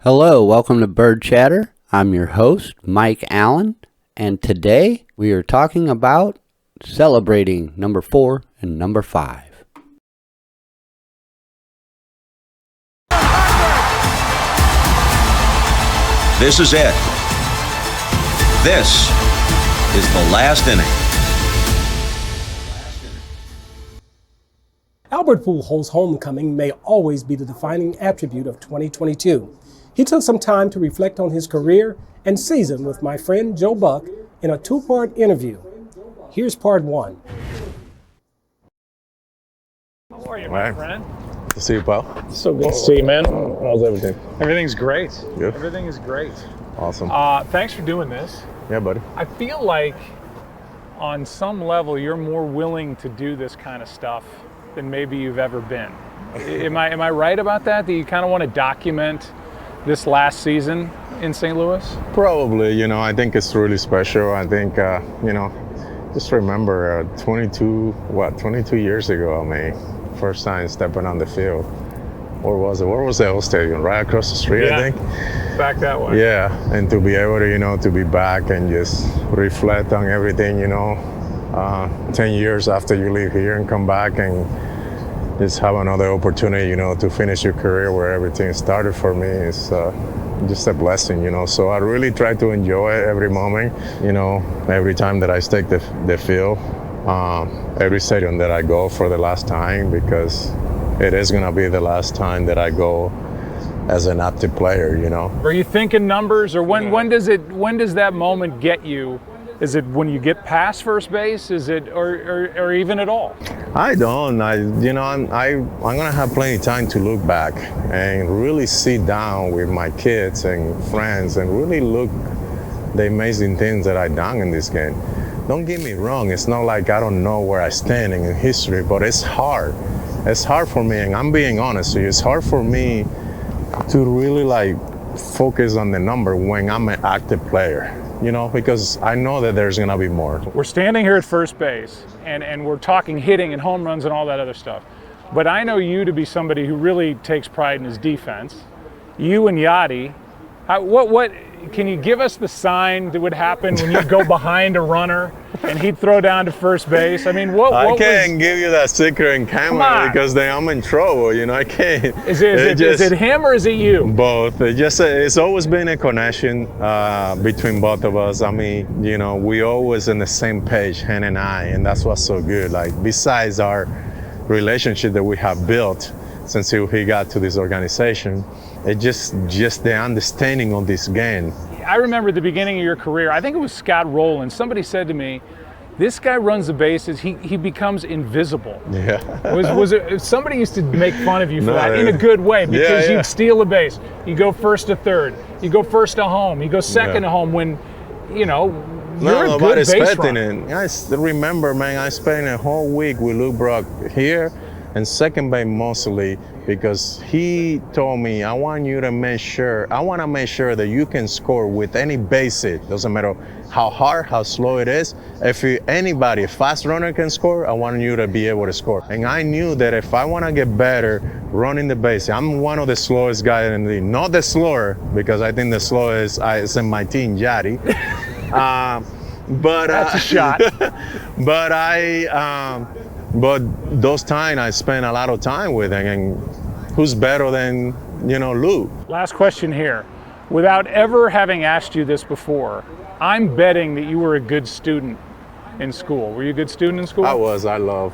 Hello, welcome to Bird Chatter. I'm your host, Mike Allen, and today we are talking about celebrating number 4 and number 5. This is it. This is the last inning. Albert Pujols' homecoming may always be the defining attribute of 2022. He took some time to reflect on his career and season with my friend Joe Buck in a 2-part interview. Here's part 1. How are you, my friend? Good to see you, pal. So good to see you, man. How's everything? Everything's great. Good. Everything is great. Awesome. Thanks for doing this. Yeah, buddy. I feel like on some level you're more willing to do this kind of stuff than maybe you've ever been. Am I right about that? That you kind of want to document this last season in St. Louis? Probably, I think it's really special. I think, just remember 22 years ago, first time stepping on the field. Where was it? Where was the old stadium? Right across the street, Yeah. I think. Back that way. Yeah, and to be able to, to be back and just reflect on everything, 10 years after you leave here and come back and just have another opportunity, to finish your career where everything started for me is just a blessing, So I really try to enjoy every moment, every time that I take the field, every stadium that I go for the last time, because it is going to be the last time that I go as an active player, Are you thinking numbers, or when does that moment get you? Is it when you get past first base? Is it or even at all? I don't. I'm gonna have plenty of time to look back and really sit down with my kids and friends and really look the amazing things that I done in this game. Don't get me wrong. It's not like I don't know where I stand in history, but it's hard. It's hard for me, and I'm being honest with you. It's hard for me to really focus on the number when I'm an active player. Because I know that there's going to be more. We're standing here at first base, and we're talking hitting and home runs and all that other stuff. But I know you to be somebody who really takes pride in his defense. You and Yadier, what can you give us the sign that would happen when you go behind a runner and he'd throw down to first base? I mean, what I can't give you that secret in camera because then I'm in trouble. I can't. Is it him or is it you? Both. It's always been a connection between both of us. We always on the same page, Hen and I, and that's what's so good. Besides our relationship that we have built since he got to this organization, it's just the understanding of this game. I remember at the beginning of your career, I think it was Scott Rowland, somebody said to me, this guy runs the bases, he becomes invisible. Yeah. Was it somebody used to make fun of you for that in a yeah. good way, because Yeah. you'd steal a base. You go first to third, you go first to home, you go second to home when, you're a good base runner. I remember, I spent a whole week with Luke Brock here and second base mostly, because he told me, I want to make sure that you can score with any base hit. Doesn't matter how hard, how slow it is. If anybody, a fast runner can score, I want you to be able to score. And I knew that if I want to get better running the base, I'm one of the slowest guys in the league. Not the slower, because I think the slowest is in my team, Yadier. But that's a shot. But those times I spent a lot of time with him, and who's better than, Lou? Last question here. Without ever having asked you this before, I'm betting that you were a good student in school. Were you a good student in school? I was. I love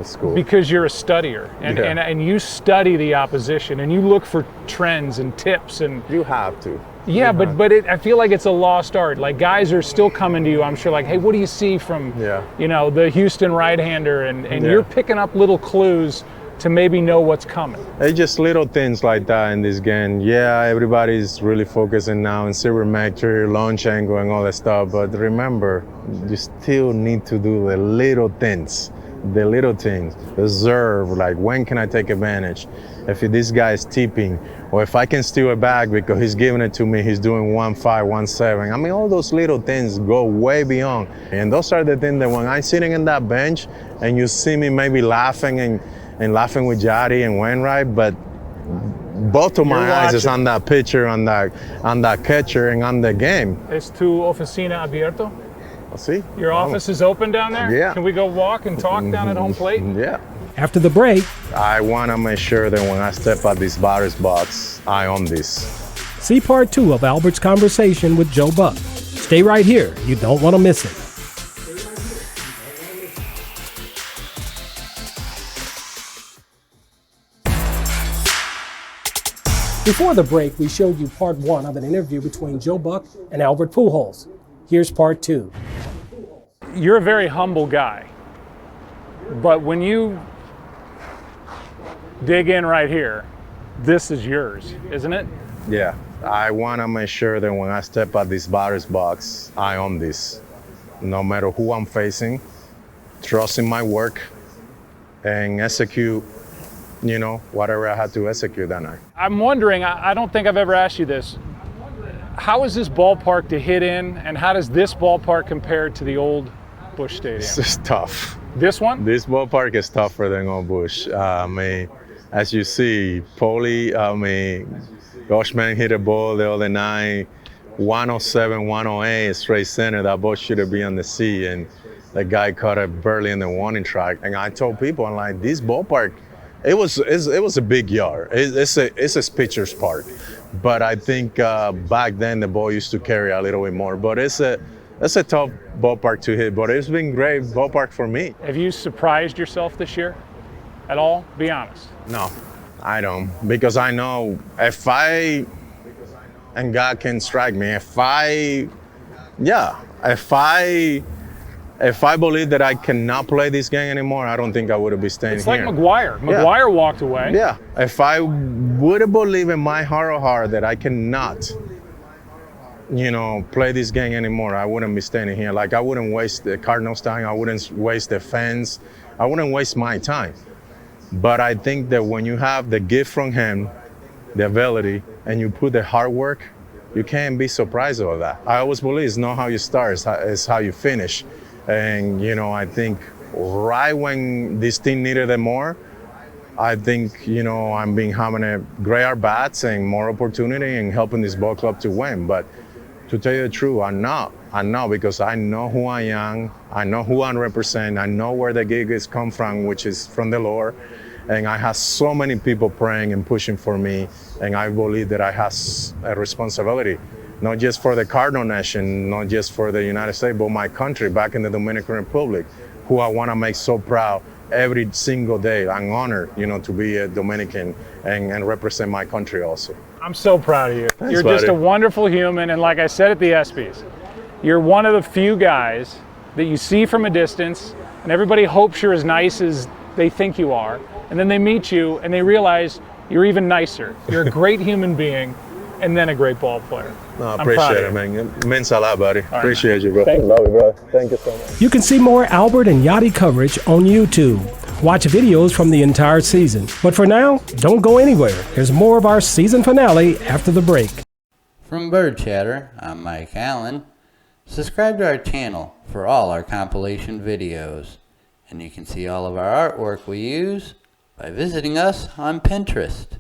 school. Because you're a studier, and you study the opposition, and you look for trends and tips. And you have to. Yeah, but I feel like it's a lost art. Guys are still coming to you, I'm sure, hey, what do you see from, the Houston right-hander? And you're picking up little clues to maybe know what's coming. It's just little things like that in this game. Yeah, everybody's really focusing now on sabermetry, launch angle, and all that stuff. But remember, you still need to do the little things. Observe, when can I take advantage? If this guy is tipping, or if I can steal it back because he's giving it to me, he's doing 1-5, 1-7. All those little things go way beyond. And those are the things that when I'm sitting in that bench and you see me maybe laughing and laughing with Yadier and Wainwright, but both of my You're eyes is watching. on that pitcher, on that catcher, and on the game. Es tu oficina abierto? See? Your office is open down there? Yeah. Can we go walk and talk down at home plate? Yeah. After the break, I want to make sure that when I step out this batter's box, I own this. see part 2 of Albert's conversation with Joe Buck. Stay right here. You don't want to miss it. Before the break, we showed you part 1 of an interview between Joe Buck and Albert Pujols. Here's part 2. You're a very humble guy, but when you dig in right here, this is yours, isn't it? Yeah. I want to make sure that when I step out this batter's box, I own this. No matter who I'm facing, trust in my work, and execute, whatever I had to execute that night. I'm wondering, I don't think I've ever asked you this. How is this ballpark to hit in, and how does this ballpark compare to the old Busch Stadium? This is tough. This one? This ballpark is tougher than old Busch. As you see, Goshman hit a ball the other night, 107, 108, straight center. That ball should have been on the sea, and the guy caught it barely in the warning track. And I told people, I'm like, this ballpark, it was a big yard. It's a pitcher's park, but I think back then the ball used to carry a little bit more. But it's a tough ballpark to hit. But it's been great ballpark for me. Have you surprised yourself this year at all? Be honest. No, I don't, because I know if I, and God can strike me, if I believe that I cannot play this game anymore, I don't think I would have been staying It's here. like McGuire. McGuire walked away. Yeah, if I would have believed in my heart of heart that I cannot, play this game anymore, I wouldn't be staying here. Like, I wouldn't waste the Cardinals' time. I wouldn't waste the fans. I wouldn't waste my time. But I think that when you have the gift from him, the ability, and you put the hard work, you can't be surprised about that. I always believe it's not how you start, it's how you finish. And, I think right when this team needed it more, I think, I'm having a great at-bats and more opportunity and helping this ball club to win. But to tell you the truth, I'm not because I know who I am, I know who I represent, I know where the gig is come from, which is from the Lord. And I have so many people praying and pushing for me, and I believe that I have a responsibility, not just for the Cardinal Nation, not just for the United States, but my country back in the Dominican Republic, who I want to make so proud every single day. I'm honored, to be a Dominican and represent my country also. I'm so proud of you. Thanks, You're just buddy. a wonderful human, and like I said at the ESPYs, you're one of the few guys that you see from a distance, and everybody hopes you're as nice as they think you are, and then they meet you and they realize you're even nicer. You're a great human being, and then a great ball player. No, I I'm proud appreciate of it, you. man. It means a lot, buddy. Appreciate you, bro. Thank you. Love you, bro. Thank you so much. You can see more Albert and Yadier coverage on YouTube. Watch videos from the entire season. But for now, don't go anywhere. There's more of our season finale after the break. From Bird Chatter, I'm Mike Allen. Subscribe to our channel for all our compilation videos. And you can see all of our artwork we use by visiting us on Pinterest.